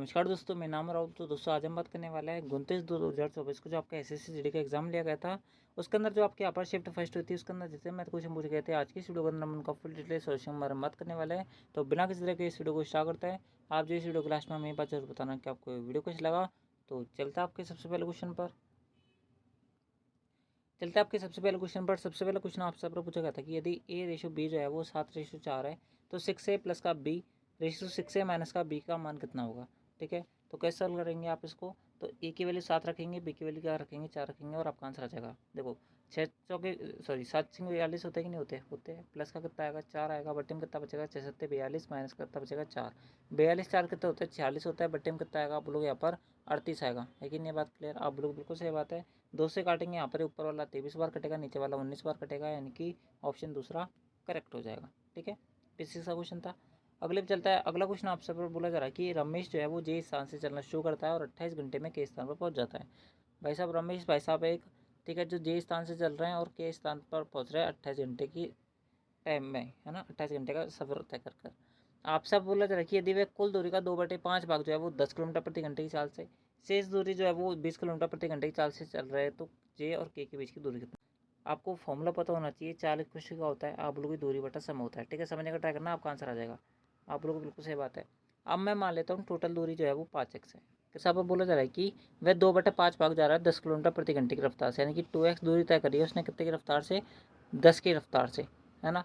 नमस्कार दोस्तों, मैं नाम राहुल। तो दोस्तों आज हम बात करने वाला है 29/2/2024 को जो आपका एसएससी जीडी का एग्जाम लिया गया था। उसके अंदर जो आपकी अपर शिफ्ट फर्स्ट हुई थी उसके अंदर जितने मैथ क्वेश्चन पूछे गए थे, आज की इस वीडियो के अंदर हम उनका फुल डिटेल सोल्यूशन हमारे बात करने वाले हैं। तो बिना किसी तरह के इस वीडियो को स्टार्ट करते हैं। आप जो इस वीडियो को लास्ट में हमें बात जरूर बताना कि आपको वीडियो कैसा लगा। तो चलते हैं आपके सबसे पहले क्वेश्चन पर। सबसे पहले क्वेश्चन आपसे पूछा गया था कि यदि A/B जो है वो 7/4 है तो 6A प्लस का B/6A माइनस का B का मान कितना होगा। ठीक है, तो कैसे सॉल्व करेंगे आप इसको। तो A की वैल्यू 7 रखेंगे, B की वैल्यू क्या रखेंगे, 4 रखेंगे और आपका आंसर आ जाएगा। देखो 7 6 42 होते हैं कि नहीं होते, होते हैं। प्लस का कितना आएगा, 4 आएगा। बट्टे में कितना बचेगा, 6 7 42 माइनस कितना बचेगा, 4। 42 4 कितने होते हैं, 46 होता है। बट्टे में कितना आएगा आप लोग यहाँ पर 38 आएगा। है कि नहीं बात क्लियर। आप लोग बिल्कुल सही बात है। 2 से काटेंगे, यहाँ पर ऊपर वाला 23 बार कटेगा, नीचे वाला 19 बार कटेगा, यानी कि ऑप्शन दूसरा करेक्ट हो जाएगा। ठीक है, फिजिक्स का क्वेश्चन था। अगले पे चलता है। अगला क्वेश्चन आपसे पर बोला जा रहा है कि रमेश जो है वो जे स्थान से चलना शुरू करता है और 28 घंटे में के स्थान पर पहुंच जाता है। भाई साहब रमेश भाई साहब एक, ठीक है, जो जे स्थान से चल रहे हैं और के स्थान पर पहुंच रहे हैं 28 घंटे की टाइम में, है ना। 28 घंटे का सफर तय कर कर आपसे बोला जा रहा है कि यदि वे कुल दूरी का 2/5 भाग जो है वो 10 किलोमीटर प्रति घंटे की चाल से, शेष दूरी जो है वो 20 किलोमीटर प्रति घंटे की चाल से चल रहे हैं, तो जे और के बीच की दूरी कितनी। आपको फॉर्मूला पता होना चाहिए। 40 क्वेश्चन का होता है, आप लोगों की दूरी बटा समय होता है। ठीक है, समझने का ट्राई करना, आपका आंसर आ जाएगा। आप लोगों को बिल्कुल सही बात है। अब मैं मान लेता हूँ टोटल दूरी जो है वो 5x है। कैसे आप बोला जा रहा है कि वह 2/5 भाग जा रहा है 10 किलोमीटर प्रति घंटे की रफ्तार से, यानी कि 2x दूरी तय करी है उसने कितने की रफ्तार से, 10 की रफ्तार से, है ना।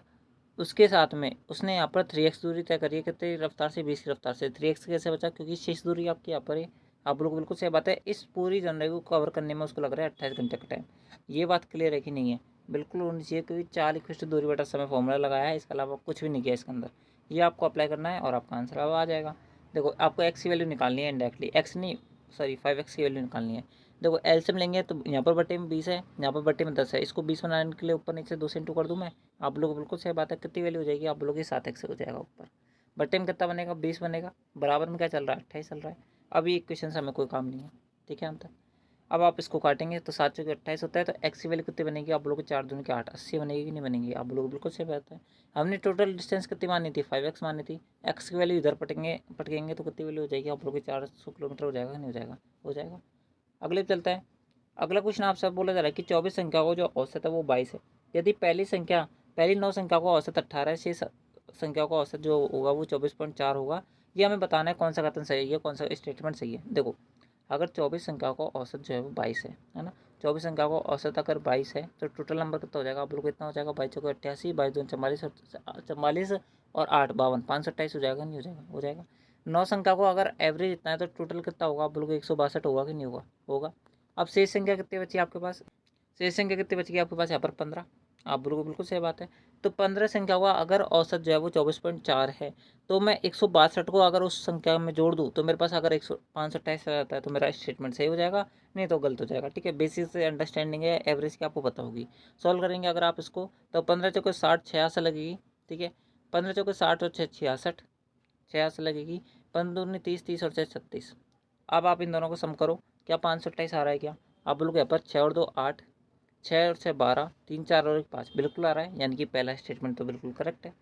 उसके साथ में उसने यहाँ पर 3x दूरी तय करी है कितनी रफ्तार से, 20 की रफ्तार से। 3x कैसे बचा, क्योंकि शेष दूरी आपकी यहाँ पर है। आप लोग बिल्कुल सही बात है। इस पूरी जर्नी को कवर करने में उसको लग रहा है 28 घंटे का टाइम। ये बात क्लियर है कि नहीं है, बिल्कुल होनी चाहिए, क्योंकि 4 इक्वल दूरी बटा समय फॉर्मूला लगाया है, इसके अलावा कुछ भी नहीं किया इसके अंदर। ये आपको अप्लाई करना है और आपका आंसर अब आ जाएगा। देखो आपको एक्स की वैल्यू निकालनी है इंडायरेक्टली, एक्स नहीं सॉरी 5x की वैल्यू निकालनी है। देखो एलसीएम लेंगे तो यहाँ पर बट्टे में 20 है, यहाँ पर बट्टे में 10 है। इसको 20 बनाने के लिए ऊपर नीचे 2 से इंटू कर दूँ मैं। आप लोग बिल्कुल सही बात है। कितनी वैल्यू हो जाएगी आप लोग की, 7x हो जाएगा ऊपर। बट्टे में कितना बनेगा, 20 बनेगा। बराबर में क्या चल रहा है, 28 चल रहा है। अभी एक क्वेश्चन से हमें कोई काम नहीं है। ठीक है अंतर। अब आप इसको काटेंगे तो 7 चौके 28 होता है, तो एक्स की वैल्यू कितनी बनेगी आप लोग को, 4 दूनी के 8, 80 बनेगी कि नहीं बनेगी। आप लोग बिल्कुल सही बात है। हमने टोटल डिस्टेंस कितनी मानी थी, 5x मानी थी। एक्स की वैल्यू इधर पटकेंगे तो कितनी वैल्यू हो जाएगी आप लोग की, 400 किलोमीटर हो जाएगा, नहीं हो जाएगा, हो जाएगा। अगले पे चलता है। अगला क्वेश्चन आपसे बोला जा रहा है कि 24 संख्या को जो औसत है वो 22 है। यदि पहली 9 संख्या को औसत 18 है, शेष संख्या को औसत जो होगा वो 24.4 होगा। ये हमें बताना है कौन सा कथन सही है, कौन सा स्टेटमेंट सही है। देखो अगर 24 संख्या को औसत जो है वो 22 है ना। 24 संख्या को औसत अगर 22 है तो टोटल नंबर कितना हो जाएगा आप लोग को, इतना हो जाएगा 22 चौके 88, 22 दूनी 44, 44 और 8 52, 528 हो जाएगा, नहीं हो जाएगा, हो जाएगा। 9 संख्या को अगर एवरेज इतना है तो टोटल कितना होगा आप लोग को, 162 होगा कि नहीं होगा, होगा। अब शेष संख्या कितनी बची आपके पास, शेष संख्या कितनी बची आपके पास यहाँ पर 15। आप बोलोगे बिल्कुल सही बात है। तो 15 संख्या का अगर औसत जो है वो 24.4 है, तो मैं 162 को अगर उस संख्या में जोड़ दूँ तो मेरे पास अगर 528 आ जाता है तो मेरा स्टेटमेंट सही हो जाएगा, नहीं तो गलत हो जाएगा। ठीक है, बेसिक से अंडरस्टैंडिंग है, एवरेज की आपको पता होगी। सॉल्व करेंगे अगर आप इसको तो 15 चौके 60, 66 लगेगी। ठीक है, 15 चौके 60 और 66, 66 लगेगी। 15 दूनी 30, 30 और 6 36। अब आप इन दोनों को सम करो, क्या 528 आ रहा है क्या। आप लोग यहाँ पर 6 और 2 8, 6 और 6 12, 3 4 और 1 5 बिल्कुल आ रहा है, यानी कि पहला स्टेटमेंट तो बिल्कुल करेक्ट है।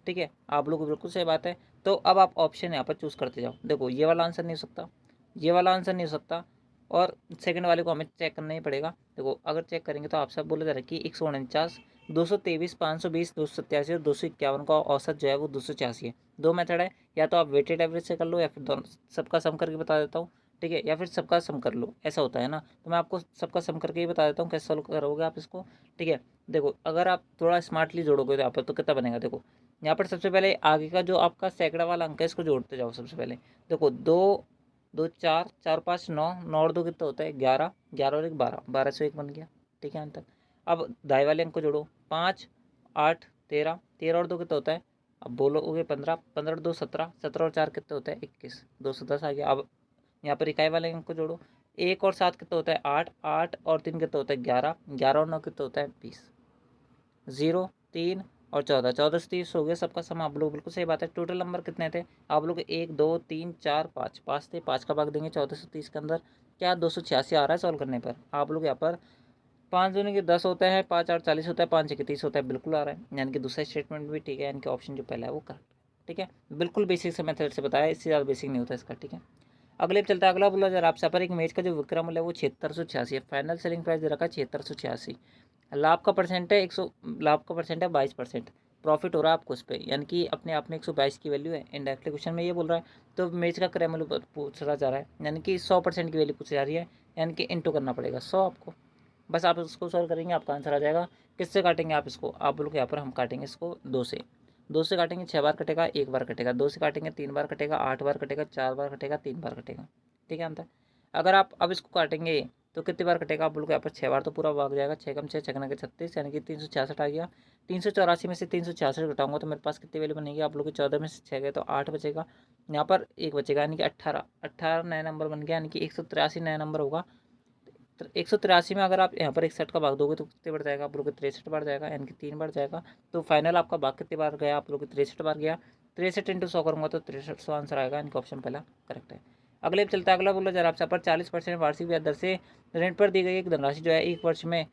ठीक है, आप लोग को बिल्कुल सही बात है। तो अब आप ऑप्शन यहाँ पर चूज़ करते जाओ। देखो ये वाला आंसर नहीं हो सकता, ये वाला आंसर नहीं हो सकता, और सेकंड वाले को हमें चेक करना ही पड़ेगा। देखो अगर चेक करेंगे तो आप सब बोले जा रहे कि 149, 223, 520, 287 और 251 का औसत जो है वो 286 है। दो मेथड है, या तो आप वेटेड एवरेज से कर लो या फिर दोनों सबका सम करके बता देता हूँ। ठीक है, या फिर सबका सम कर लो, ऐसा होता है ना। तो मैं आपको सबका सम करके ही बता देता हूँ कैसे सॉल्व करोगे आप इसको। ठीक है, देखो अगर आप थोड़ा स्मार्टली जोड़ोगे तो यहाँ पर तो कितना बनेगा। देखो यहाँ पर सबसे पहले आगे का जो आपका सैकड़ा वाला अंक है इसको जोड़ते जाओ सबसे पहले। देखो 2 2 4 4 5 9, 9 और 2 कितना होता है 11, 11 और 1 12, 12 से 1 बन गया। ठीक है अंतर। अब दाएं वाले अंक को जोड़ो, 5 8 13, 13 और 2 कितना होता है, अब बोलोगे 15, 15 और 2 17, 17 और 4 कितना होता है 21, 210 आ गया। अब यहाँ पर इकाई वाले अंक को जोड़ो, 1 और 7 कितना होता है 8, 8 और 3 कितना होता है 11, 11 और 9 कितना होता है 20, 0 3 और 14, 14 से 30 हो गया सबका सम। आप लोग बिल्कुल सही बात है। टोटल नंबर कितने थे आप लोग, 1 2 3 4 5, 5 थे, 5 का भाग देंगे 14 से 30 के अंदर, क्या 286 आ रहा है सॉल्व करने पर। आप लोग यहाँ पर 5 दूनी के 10 होता है, 5 8 40 होता है, 5 6 30 होता है, बिल्कुल आ रहा है, यानी कि दूसरा स्टेटमेंट भी ठीक है, यानी कि ऑप्शन जो पहला है वो करेक्ट। ठीक है, बिल्कुल बेसिक से मेथड से बताया, इससे ज़्यादा बेसिक नहीं होता इसका। ठीक है, अगले पे चलता है, अगला बोला जरा आपसे पर एक मैच का जो विक्रय मूल्य है वो 7686 है। फाइनल सेलिंग प्राइस दे रखा है 7686। लाभ का परसेंट है 100, लाभ का परसेंट है 22%। प्रॉफिट हो रहा है आपको उस पर, यानी कि अपने आप में 122 की वैल्यू है। इनडायरेक्टली क्वेश्चन में ये बोल रहा है, तो मैच का क्रय मूल्य पूछा जा रहा है, यानी कि 100% की वैल्यू पूछी जा रही है, यानी कि इंटू करना पड़ेगा 100 आपको। बस आप इसको सॉल्व करेंगे, आपका आंसर आ जाएगा। किससे काटेंगे आप इसको, आप बोलोगे यहाँ पर हम काटेंगे इसको 2 से। 2 से काटेंगे 6 बार कटेगा, 1 बार कटेगा। 2 से काटेंगे 3 बार कटेगा, 8 बार कटेगा, 4 बार कटेगा, 3 बार कटेगा। ठीक है अंतर। अगर आप अब इसको काटेंगे तो कितनी बार कटेगा, आप बोलोगे यहाँ पर 6 बार, तो पूरा भाग जाएगा। 6 कम 6 छगना के 36, यानी कि 366 आ गया। 384 में से 366 घटाऊंगा तो मेरे पास कितनी वैल्यू बनेगी, आप लोग 14 में से 6 गए तो 8 बचेगा। यहाँ पर 1 बचेगा, यानी कि 18 18 नया नंबर बन गया, यानी कि 183 नया नंबर होगा। तो 183 में अगर आप यहाँ पर 61 का भाग दोगे तो कितने बढ़ जाएगा, आप लोग 63 बढ़ जाएगा, यानी कि 3 बढ़ जाएगा। तो फाइनल आपका भाग कितनी बार गया, आप लोग 63 बार गया। 63 इंटू 100 करूँगा तो 6300 आंसर आएगा, यानी कि ऑप्शन पहला करेक्ट है। अगले पे चलता है, अगला बोला जरा आपसे पर 40% वार्षिक ब्याज दर से ऋण पर दी गई एक धनराशि जो है 1 वर्ष में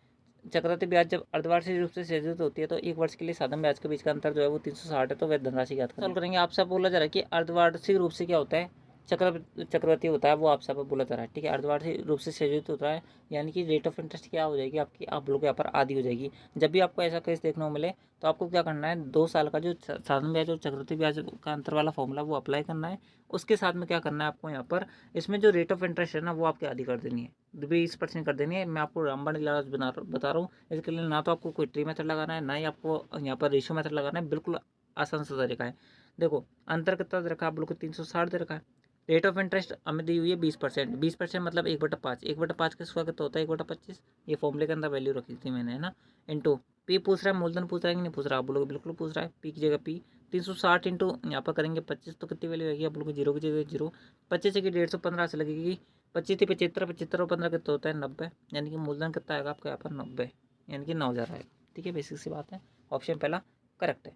चक्रवृद्धि ब्याज जब अर्धवार्षिक रूप से सृजित होती है तो 1 वर्ष के लिए साधन ब्याज के बीच का अंतर जो है वो 360 है। तो वह धनराशि ज्ञात सॉल्व करेंगे। आपसे बोला जा रहा है कि अर्धवार्षिक रूप से क्या होता है, चक्रवर्ती होता है, वो आपसे बोला जा रहा है। ठीक है, अर्धवार्षिक रूप से सृजित होता है, यानी कि रेट ऑफ इंटरेस्ट क्या हो जाएगी आपकी, आप लोग यहाँ पर आधी हो जाएगी। जब भी आपको ऐसा केस देखने को मिले तो आपको क्या करना है, 2 साल का जो साधन ब्याज और चक्रवृद्धि ब्याज का अंतर वाला फॉर्मूला वो अप्लाई करना है। उसके साथ में क्या करना है आपको, यहाँ पर इसमें जो रेट ऑफ इंटरेस्ट है ना वो आपकी आधी कर देनी है, 20% कर देनी है। मैं आपको रामबाण इलाज बता रहा हूँ, इसके लिए ना तो आपको कोई ट्री मेथड लगाना है, ना ही आपको यहाँ पर रेशियो मेथड लगाना है। बिल्कुल आसान सा तरीका है। देखो अंतर कितना दे रखा है आप लोग को, 360 दे रखा है। रेट ऑफ इंटरेस्ट हमें दी हुई है 20%। 20% मतलब 1/5, 1/5 का स्क्वायर कितना होता है, 1/25। ये फॉर्मूले के अंदर वैल्यू रखी थी मैंने, है ना। इंटू पी पूछ रहा है, मूलधन पूछ रहा है कि नहीं पूछ रहा, आप बोलोगे बिल्कुल पूछ रहा है। पी की जगह पी 360 इंटू यहाँ पर करेंगे 25, तो कितनी वैल्यू आएगी, आप बोलोगे 0 की जगह 0। 25 की 150 से लगेगी, 25 थी 75, 75 और 15 कितना होता है 90, यानी कि मूलधन कितना आएगा आपका यहाँ पर 90, यानी कि 9000 आएगा। ठीक है, बेसिक सी बात है, ऑप्शन पहला करेक्ट है।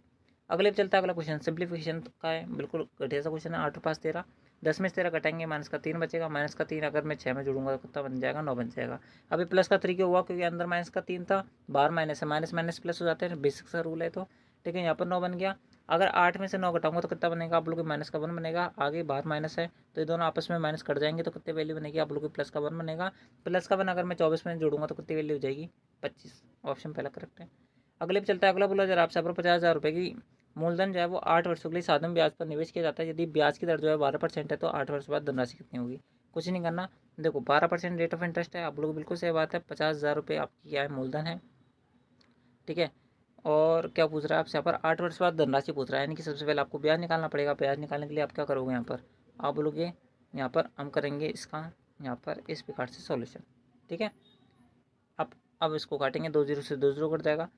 अगले पे चलता है अगला क्वेश्चन, सिंप्लीफिकेशन का है, बिल्कुल घटिया सा क्वेश्चन है। 8 पास 13, 10 में से 13 घटाएंगे, माइनस का 3 बचेगा। माइनस का 3 अगर मैं 6 में जोड़ूंगा तो कितना बन जाएगा, 9 बन जाएगा। अभी प्लस का 3 क्यों हुआ, क्योंकि अंदर माइनस का 3 था, बाहर माइनस है, माइनस माइनस प्लस हो जाते हैं, बेसिक सा रूल है। तो ठीक है, यहाँ पर 9 बन गया। अगर 8 में से 9 घटाऊंगा तो कितना बनेगा, आप लोग माइनस का 1 बनेगा। आगे बाहर माइनस है तो ये दोनों आपस में माइनस कट जाएंगे, तो कितनी वैल्यू बनेगी, आप लोग प्लस का 1 बनेगा। प्लस का 1 अगर मैं 24 में जोड़ूंगा तो कितनी वैल्यू हो जाएगी, 25। ऑप्शन पहला करेक्ट है। अगले पे चलता है, अगला बोला जरा आपसे 50,000 रुपये की मूलधन जो है वो 8 वर्षों के लिए साधन ब्याज पर निवेश किया जाता है। यदि ब्याज की दर जो है 12% है तो 8 वर्ष बाद धनराशि कितनी होगी। कुछ नहीं करना, देखो 12% रेट ऑफ इंटरेस्ट है, आप लोग बिल्कुल सही बात है। 50,000 रुपये आपकी क्या है, मूलधन है। ठीक है, और क्या पूछ रहा है आपसे यहाँ पर, 8 वर्ष बाद धनराशि पूछ रहा है, यानी कि सबसे पहले आपको ब्याज निकालना पड़ेगा। ब्याज निकालने के लिए आप क्या करोगे, यहाँ पर आप बोलोगे यहाँ पर हम करेंगे इसका यहाँ पर इस प्रकार से सॉल्यूशन। ठीक है, अब इसको काटेंगे, 2 0 से 2 0 कट जाएगा।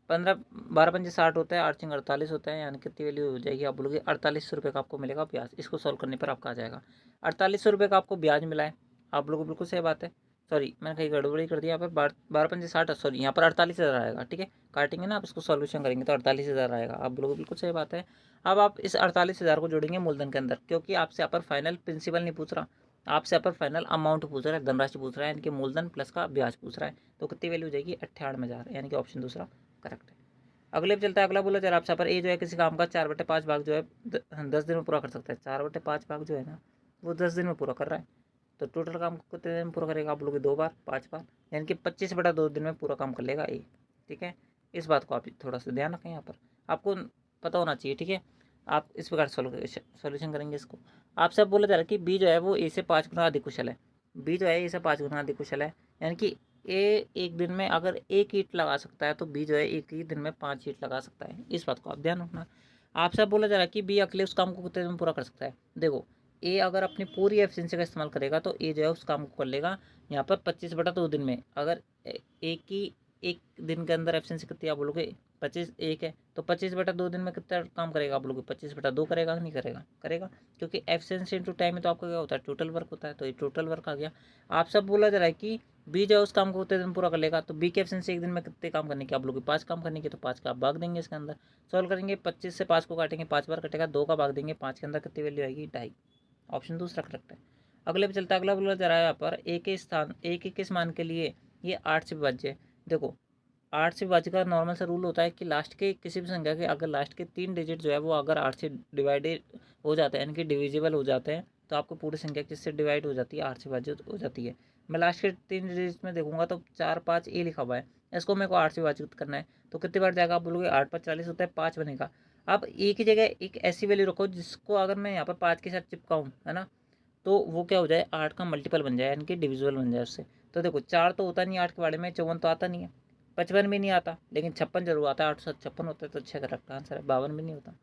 15 12 पंजे 60 होता है, 8 5 48 होता है, यानी कितनी वैल्यू हो जाएगी, आप बोलोगे 4800 का आपको मिलेगा ब्याज। इसको सॉल्व करने पर आपका आ जाएगा 4800 का आपको ब्याज मिला है। आप लोगों को बिल्कुल सही बात है, सॉरी मैंने कहीं गड़बड़ी कर दी। यहाँ पर 12 पंजे 60, सॉरी यहाँ पर 48,000 आएगा। ठीक है, काटेंगे ना आप इसको सॉल्यूशन करेंगे तो 48,000 आएगा। आप लोगों को बिल्कुल सही बात है। अब आप इस 48,000 को जोड़ेंगे मूलधन के अंदर, क्योंकि आपसे यहाँ पर फाइनल प्रिंसिपल नहीं पूछ रहा, आपसे यहाँ पर फाइनल अमाउंट पूछ रहा है, धनराशि पूछ रहा है, यानी कि मूलधन प्लस का ब्याज पूछ रहा है। तो कितनी वैल्यू हो जाएगी, 98,000, यानी कि ऑप्शन दूसरा करेक्ट है। अगले पे चलता है, अगला बोला जरा आपसे पर ए जो है किसी काम का 4/5 भाग जो है 10 दिन में पूरा कर सकता है। 4/5 भाग जो है ना वो 10 दिन में पूरा कर रहा है, तो टोटल काम कितने दिन में पूरा करेगा, आप लोग 2 बार 5 बार, यानी कि 25/2 दिन में पूरा काम कर लेगा ए। ठीक है, इस बात को आप थोड़ा सा ध्यान रखें, यहाँ पर आपको पता होना चाहिए। ठीक है, आप इस प्रकार सोल्यूशन करेंगे इसको। आपसे अब बोला जा रहा है कि बी जो है वो ए से 5 गुना अधिक कुशल है। बी जो है ए से 5 गुना अधिक कुशल है, यानी कि ए एक दिन में अगर 1 ईंट लगा सकता है तो बी जो है एक ही दिन में 5 ईंट लगा सकता है। इस बात को आप ध्यान रखना। आपसे बोला जा रहा है कि बी अकेले उस काम को कितने दिन में पूरा कर सकता है। देखो ए अगर अपनी पूरी एफिशिएंसी का इस्तेमाल करेगा तो ए जो है उस काम को कर लेगा यहाँ पर 25/2 दिन में। अगर एक दिन के अंदर एफिशिएंसी कितनी आप बोलोगे 25 एक है, तो 25/2 दिन में कितना काम करेगा, आप लोग 25/2 करेगा नहीं करेगा, करेगा, क्योंकि एफिशिएंसी इंटू टाइम में तो आपका क्या होता है, टोटल वर्क होता है। तो ये टोटल वर्क आ गया। आप सब बोला जा रहा है कि बी जो है उस काम को कितने दिन पूरा कर लेगा, तो बी की एफिशिएंसी एक दिन में कितने काम करने की, आप लोग 5 काम करने की, तो 5 का आप भाग देंगे इसके अंदर। सॉल्व करेंगे, 25 से 5 को काटेंगे, 5 बार कटेगा, 2 का भाग देंगे, 5 के अंदर कितनी वैल्यू आएगी, 2.5। ऑप्शन दूसरा करेक्ट है। अगले पे चलता है, अगला बोला जा रहा है यहाँ पर एक के मान के लिए ये 8 से विभाज्य है। देखो 8 से विभाज्य का नॉर्मल सा रूल होता है कि लास्ट के किसी भी संख्या के अगर लास्ट के 3 डिजिट जो है वो अगर 8 से डिवाइडेड हो जाते हैं, यानी कि डिविजिबल हो जाते हैं, तो आपको पूरी संख्या किससे डिवाइड हो जाती है, 8 से विभाजित हो जाती है। मैं लास्ट के 3 डिजिट में देखूंगा तो 4 5 ए लिखा हुआ है, इसको मेरे को 8 से विभाजित करना है, तो कितनी बार जाएगा, आप बोलोगे 8 5 40 होता है, 5 बनेगा। अब ए की जगह एक ऐसी वैल्यू रखो जिसको अगर मैं यहाँ पर 5 के साथ चिपकाऊँ, है ना, तो वो क्या हो जाए, 8 का मल्टीपल बन जाए, यानी कि डिविजिबल बन जाए उससे। तो देखो 4 तो होता नहीं 8 के बारे में, 54 तो आता नहीं है, 55 भी नहीं आता, लेकिन 56 जरूर आता है, 856 होता है, तो 6 करेक्ट आंसर है, 52 भी नहीं होता।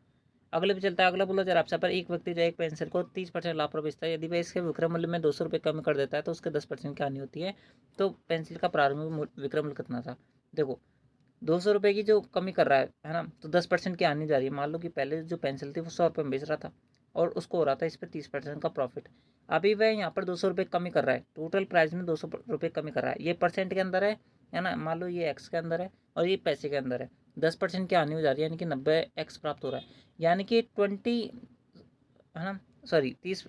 अगले पे चलता है, अगला बोला जरा आपसे पर एक व्यक्ति जो एक पेंसिल को 30% लाभ पर बेचता है, यदि वह इसके विक्रय मूल्य में 200 रुपये कम कर देता है तो उसके 10% की हानि होती है, तो पेंसिल का प्रारंभिक विक्रय मूल्य कितना था। देखो 200 रुपये की जो कमी कर रहा है ना, तो 10% की हानि जा रही है। मान लो कि पहले जो पेंसिल थी वो 100 रुपये में बेच रहा था और उसको हो रहा था इस पर 30% का प्रॉफिट। अभी वह यहाँ पर 200 रुपये कमी कर रहा है, टोटल प्राइस में 200 रुपये कमी कर रहा है, ये परसेंट के अंदर है ना, मान लो ये एक्स के अंदर है और ये पैसे के अंदर है, 10% की हानि हो जा रही है, यानी कि 90 एक्स प्राप्त हो रहा है, यानी कि 20, है ना, सॉरी 30,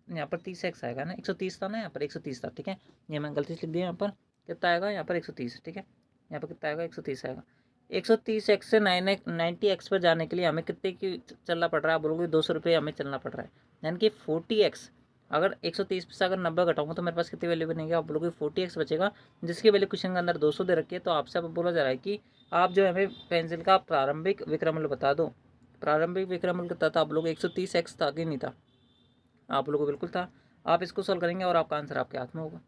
यहाँ पर 30 एक्स आएगा ना, 130 था ना, यहाँ पर 130 था, ठीक है, ये मैं गलती से लिख दिया, यहाँ पर कितना आएगा, यहाँ पर 130, ठीक है, यहाँ पर कितना आएगा, 130 आएगा। 130 एक्स से 90 एक्स पर जाने के लिए हमें कितने की चलना पड़ रहा है, आप बोलोगे 200 रुपये हमें चलना पड़ रहा है, यानी कि 40 एक्स। अगर 130 से अगर 90 घटाऊंगा तो मेरे पास कितनी वैल्यू बनेगी, आप बोलोगे 40 एक्स बचेगा, जिसकी वैल्यू क्वेश्चन के अंदर 200 दे रखी है। तो आपसे अब बोला जा रहा है कि आप जो हमें पेंसिल का प्रारंभिक विक्रय मूल्य बता दो। प्रारंभिक विक्रय मूल्य कितना था, आप लोग 130 एक्स था कि नहीं था, आप लोगों को बिल्कुल था। आप इसको सॉल्व करेंगे और आपका आंसर आपके हाथ में होगा।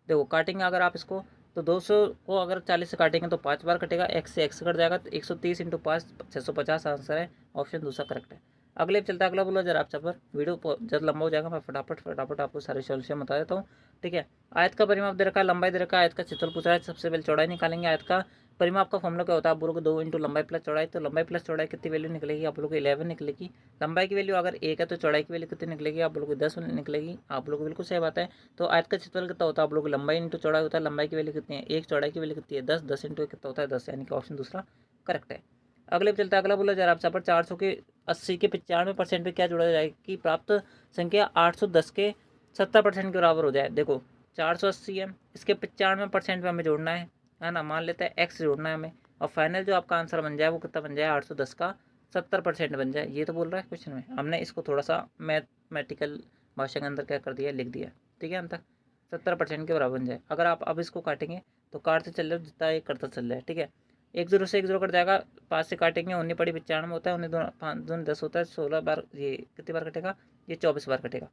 देखो काटेंगे अगर आप इसको, तो 200 को अगर 40 से काटेंगे तो 5 बार कटेगा, एक्स से एक्स कट जाएगा, तो 130 इंटू 5 650 आंसर है, ऑप्शन दूसरा करेक्ट है। अगले पे चलता है, अगला बोला जरा आप पर वीडियो जब लंबा हो जाएगा मैं फटाफट आपको सारे सॉल्यूशन बता देता हूँ, ठीक है। आयत का परिमाप दे रखा है, लंबाई दे रखा है, आयत का क्षेत्रफल पूछा है, सबसे पहले चौड़ाई निकालेंगे। आयत का परिमाप का फॉर्मूला क्या होता है, आप बोलोगे 2 इंटू लंबाई प्लस चौड़ाई, तो लंबाई प्लस चौड़ाई कितनी वैल्यू निकलेगी, आप लोग 11 निकलेगी। लंबाई की वैल्यू अगर 1 है तो चौड़ाई की वैल्यू कितनी निकलेगी, आप लोग 10 निकलेगी, आप लोग बिल्कुल सही बात है। तो आयत का क्षेत्रफल कितना होता है, आप लोग लंबाई इंटू चौड़ाई होता है, लंबाई की वैल्यू कितनी है 1, चौड़ाई की वैल्यू कितनी है 10, 10 इंटू कितना होता है 10, यानी कि ऑप्शन दूसरा करेक्ट है। अगले पे चलता है, अगला बोला जा रहा है आपसे पर 400 के 80 के 95% पे क्या जोड़ा जाएगा कि प्राप्त संख्या 810 के 70% के बराबर हो जाए। देखो 480 है, इसके 95% पे हमें जोड़ना है ना, मान लेते हैं एक्स जोड़ना है हमें, और फाइनल जो आपका आंसर बन जाए वो कितना बन जाए, 810 का 70% बन जाए, ये तो बोल रहा है क्वेश्चन में। हमने इसको थोड़ा सा मैथमेटिकल भाषा के अंदर क्या कर दिया, लिख दिया, ठीक है, अंत तक 70% के बराबर बन जाए। अगर आप अब इसको काटेंगे तो काटते चल रहे हो, जितना ये करता चल रहा है, ठीक है। 1 0 से 1 0 कट जाएगा, 5 से काटेंगे, 19 पड़ी 95 होता है, 19 2 5 2 10 होता है, 16 बार, ये कितनी बार कटेगा, ये 24 बार कटेगा।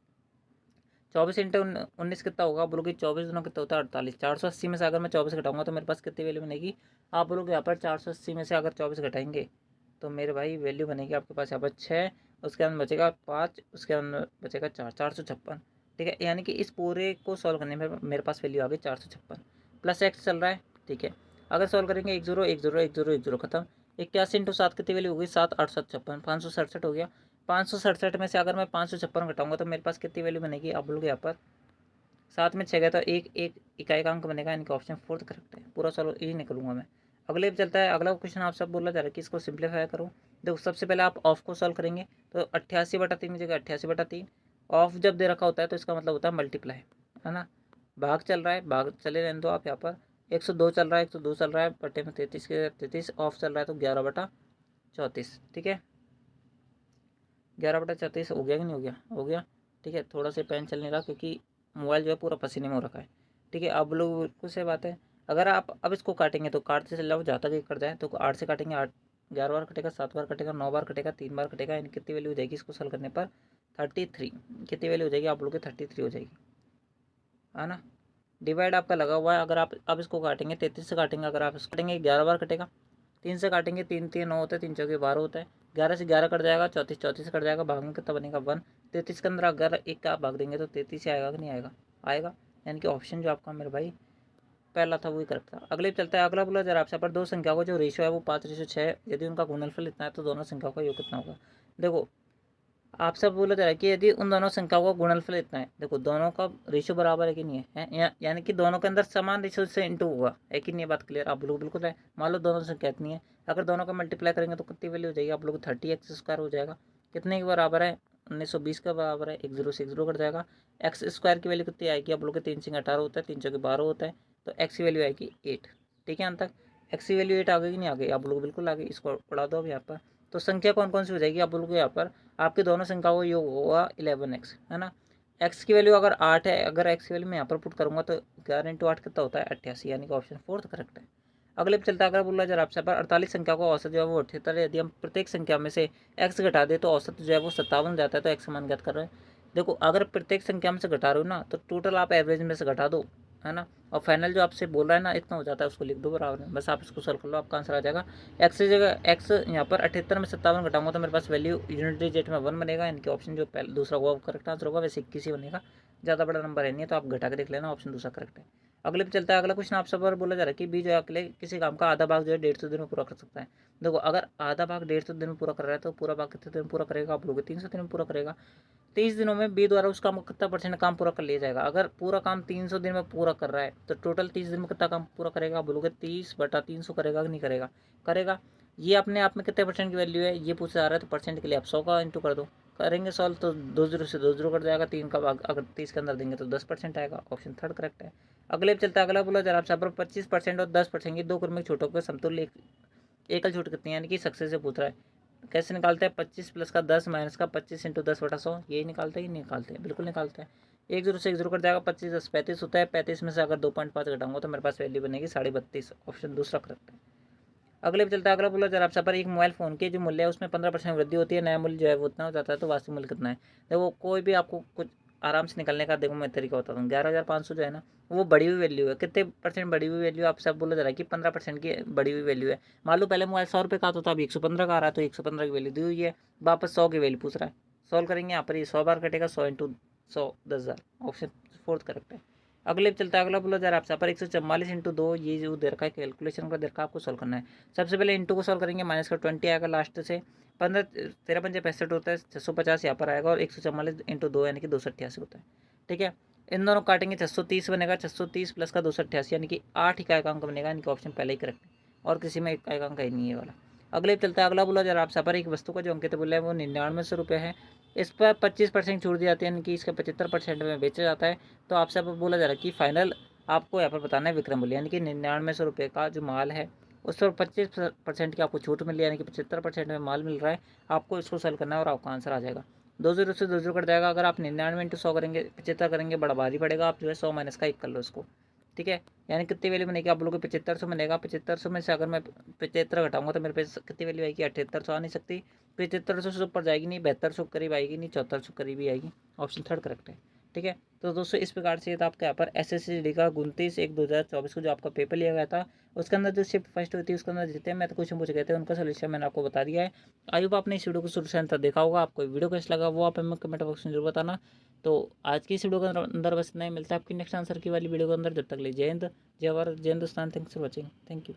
24 इंटू 19 कितना होगा, बोलोगे 24 दोनों कितना होता है 48। 480 में से अगर मैं 24 घटाऊंगा तो मेरे पास कितनी वैल्यू बनेगी, आप बोलोगे यहाँ पर 480 में से अगर 24 घटाएंगे तो मेरे भाई वैल्यू बनेगी आपके पास यहाँ पर 6, उसके अंदर बचेगा 5, उसके अंदर बचेगा 4, 456, ठीक है। यानी कि इस पूरे को सॉल्व करने में मेरे पास वैल्यू आ गई 456, प्लस एक्स चल रहा है, ठीक है। अगर सॉल्व करेंगे 1 0 1 0 1 0 1 0 खत्म, 81 इंटू 7 कितनी वैल्यू होगी 7 8 7 56, 567 हो गया। 567 में से अगर मैं 556 घटाऊंगा तो मेरे पास कितनी वैल्यू बनेगी, आप लोग यहाँ पर 7 में 6 गया तो एक एक इकाई का अंक बनेगा, इनका ऑप्शन 4 करेक्ट है। पूरा सॉल्व यही निकलूंगा मैं। अगले पे चलता है, अगला क्वेश्चन आप सब बोला जा रहा है कि इसको सिंप्लीफाई करो। देखो सबसे पहले आप ऑफ को सॉल्व करेंगे, तो 88/3 की जगह 88/3, ऑफ जब दे रखा होता है तो इसका मतलब होता है मल्टीप्लाई, है ना। भाग चल रहा है, भाग चले रहने दो आप, यहाँ पर 102 चल रहा है, 102 चल रहा है, बटे में 33 के 33, ऑफ चल रहा है तो 11/34, ठीक है। 11/34 हो गया कि नहीं हो गया, हो गया, ठीक है। थोड़ा सा पेन चल नहीं रहा क्योंकि मोबाइल जो है पूरा पसीने में हो रखा है, ठीक है। अब लोग बिल्कुल से बात है, अगर आप अब इसको काटेंगे तो काटते चल जाओ जहाँ तक ये कट जाए, तो 8 से काटेंगे, 8 11 बार कटेगा, 7 बार कटेगा, 9 बार कटेगा, 3 बार कटेगा, यानी कितनी वैल्यू हो जाएगी इसको सॉल्व करने पर 33, कितनी वैल्यू हो जाएगी आप लोग की 33 हो जाएगी, है ना। डिवाइड आपका लगा हुआ है, अगर आप अब इसको काटेंगे 33 से काटेंगे, अगर आप इसको काटेंगे 11 बार कटेगा, 3 से काटेंगे 3 3 9 होता है, 3 चौके 12 होता है, 11 से 11 कट जाएगा, 34 34 से कट जाएगा, भाग में कितना बनेगा 1, 33 के अंदर अगर एक का आप भाग देंगे तो 33 से आएगा कि नहीं आएगा, आएगा, यानी कि ऑप्शन जो आपका मेरे भाई पहला था वही करेक्ट था। अगले चलता है, अगला बोला जरा आपसे पर दो संख्या को जो रेशियो है वो 5:6, यदि उनका गुणनफल इतना है तो दोनों संख्याओं का योग कितना होगा। देखो आपसे बोला जा रहा है कि यदि उन दोनों संख्याओं का गुणनफल इतना है, देखो दोनों का रेशियो बराबर है कि नहीं है, यानी कि दोनों के अंदर समान रेशियो से इंटू होगा, है कि नहीं, ये बात क्लियर, आप लोग बिल्कुल है। मान लो दोनों संख्या इतनी है, अगर दोनों का मल्टीप्लाई करेंगे तो कितनी वैल्यू हो जाएगी, आप लोग 30x² हो जाएगा, कितने के बराबर है 1920 के बराबर है, 1 0 से 1 0 कट जाएगा। x² की वैल्यू कितनी आएगी, आप लोग के 3 से 18 होता है, 3 चौके 12 होता है, तो x की वैल्यू आएगी 8, ठीक है। अंत तक x की वैल्यू 8 आ गई कि नहीं आ गई, आप लोग बिल्कुल आ गई, इसको उड़ा दो अब यहाँ पर। तो संख्या कौन कौन सी हो जाएगी, आप लोग यहाँ पर आपके दोनों संख्याओं का योग होगा 11x, है ना। एक्स की वैल्यू अगर 8 है, अगर एक्स की वैल्यू मैं यहाँ पर पुट करूँगा तो 11 इंटू 8 कितना होता है 88, यानी कि ऑप्शन फोर्थ करेक्ट है। अगले पे चलता है, अगर बोला जरा आपसे पर 48 संख्या को औसत जो है वो 78 है, यदि हम प्रत्येक संख्या में से एक्स घटा दे तो औसत जो है वो 57 जाता है, तो एक्स मान ज्ञात कर रहे हैं। देखो अगर प्रत्येक संख्या में से घटा रहे हो ना, तो टोटल आप एवरेज में से घटा दो, है ना, और फाइनल जो आपसे बोल रहा है ना इतना हो जाता है, उसको लिख दो बराबर में, बस आप इसको सॉल्व कर लो, आपका आंसर आ जाएगा। एक्स की जगह एक्स यहाँ पर 78 में 57 घटाऊंगा तो मेरे पास वैल्यू यूनिट डिजिट में 1 बनेगा, इनके ऑप्शन जो पहले दूसरा होगा वो करेक्ट आंसर होगा, वैसे 21 ही बनेगा, ज़्यादा बड़ा नंबर है नहीं है, तो आप घटा के देख लेना, ऑप्शन दूसरा करेक्ट है। अगले पे चलता है, अगला क्वेश्चन आप सब पर बोला जा रहा है कि बी जो है अकेले किसी काम का आधा भाग जो है 150 दिन में पूरा कर सकता है। देखो अगर आधा भाग 150 दिन में पूरा कर रहा है तो पूरा भाग कितने दिन में पूरा करेगा, आप लोग 300 दिन में पूरा करेगा। 30 दिनों में बी द्वारा उस काम को कितना परसेंट काम पूरा कर लिया जाएगा। अगर पूरा काम 300 दिन में पूरा कर रहा है तो टोटल 30 दिन में कितना काम पूरा करेगा, आप बोलोगे 30/300 करेगा कि नहीं करेगा, करेगा। ये अपने आप में कितने परसेंट की वैल्यू है ये पूछा जा रहा है, तो परसेंट के लिए आप 100 का इंटू कर दो, करेंगे सॉल्व तो 2 जीरो से 2 जीरो कट जाएगा, 3 का भाग अगर 30 के अंदर देंगे तो 10% आएगा, ऑप्शन थर्ड करेक्ट है। अगले पे चलता है, अगला बोला जरा आप 25% और 10% की दो क्रमिक छूटों के समतुल्य एकल छूट कितनी है, यानी कि सक्सेस से पूछ रहा है। कैसे निकालते हैं, 25 प्लस का 10 माइनस का 25 इंटू 10/100, यही निकालते हैं कि निकालते हैं, बिल्कुल निकालते हैं। 1 जीरो से 1 जीरो कट जाएगा, 25 10 35 होता है, 35 में से अगर 2.5 घटाऊंगा तो मेरे पास वैल्यू बनेगी 32.5, ऑप्शन दूसरा करेक्ट है। अगले पे चलता है, अगला बोला जरा आप पर एक मोबाइल फ़ोन के जो मूल्य है उसमें 15% वृद्धि होती है, नया मूल्य जो है वो उतना हो जाता है, तो वास्तविक मूल्य कितना है। देखो कोई भी आपको कुछ आराम से निकलने का देखो मैं तरीका बताता हूँ। 11,500 जो है ना वो बढ़ी हुई वैल्यू है, कितने परसेंट बढ़ी हुई वैल्यू आप सब बोला जरा कि 15% की बढ़ी हुई वैल्यू है। मान लो पहले मोबाइल 100 रुपये का तो अब 115 का आ रहा है, तो 115 की वैल्यू दी हुई है, वापस 100 की वैल्यू पूछ रहा है। सॉल्व करेंगे यहाँ पर ये 100 बार कटेगा, 100 इंटू 100 10,000, ऑप्शन फोर्थ करेक्ट है। अगले पे चलता है, अगला बोला जरा आपसे पर 144 इंटू 2 ये जो दे रखा है कैलकुलेशन का दे रखा है, आपको सॉल्व करना है। सबसे पहले इंटू को सॉल्व करेंगे, माइनस का 20 आएगा लास्ट से, 15 13 पंजे 65 होता है, 650 यहाँ पर आएगा, और 144 इंटू 2 यानी कि 288 होता है। ठीक है, इन दोनों काटेंगे 630 बनेगा, 630 प्लस का 288 यानी कि 8 इकाई अंक बनेगा, इनके ऑप्शन पहले ही करेक्ट है, और किसी में इकाई अंक ही नहीं है वाला। अगले पे चलता है, अगला बोला जरा आपसे पर एक वस्तु का जो अंकित मूल्य है वो 9900 रुपये है, इस पर 25% छूट दी जाती है, यानी कि इसका 75% में बेचा जाता है। तो आपसे अब बोला जा रहा है कि फाइनल आपको यहाँ पर बताना है विक्रय मूल्य, यानी कि 9900 रुपये का जो माल है उस पर 25% की आपको छूट मिल रही है, यानी कि 75% में माल मिल रहा है, आपको इसको सेल करना है और आपका आंसर आ जाएगा। 2 जीरो से 2 जीरो कट जाएगा, अगर आप 99 इंटू 100 करेंगे 75 करेंगे बड़ा भारी पड़ेगा, आप जो है 100 माइनस का 1 कर लो इसको। ठीक है, यानी कितनी वैल्यू बनेगी, आप लोगों को 7500 बनेगा, 7500 में से अगर मैं 75 घटाऊंगा तो मेरे पास कितनी वैल्यू आएगी, 7800 आ नहीं सकती, 7500 से ऊपर जाएगी नहीं, 7200 करीब आएगी नहीं, 7400 करीब ही आएगी, ऑप्शन थर्ड करेक्ट है। ठीक है, तो दोस्तों इस प्रकार से तो आपके यहाँ पर SSCD का 29/1/2024 को जो आपका पेपर लिया गया था उसके अंदर जो शिफ्ट फर्स्ट हुई थी उसके अंदर जितने मैथ क्वेश्चन पूछे गए थे उनका सोल्यूशन मैंने आपको बता दिया है। आई होप आपने इस वीडियो को सोल्यूशन तक देखा होगा, आपको वीडियो कैसा लगा वो आप हमें कमेंट बॉक्स में जरूर बताना। तो आज की इस वीडियो के अंदर बस नहीं मिलता है आपकी नेक्स्ट आंसर की वाली वीडियो के अंदर, जब तक ले जय हिंद, जय भारत, जय Hindustan, thanks for watching, thank you.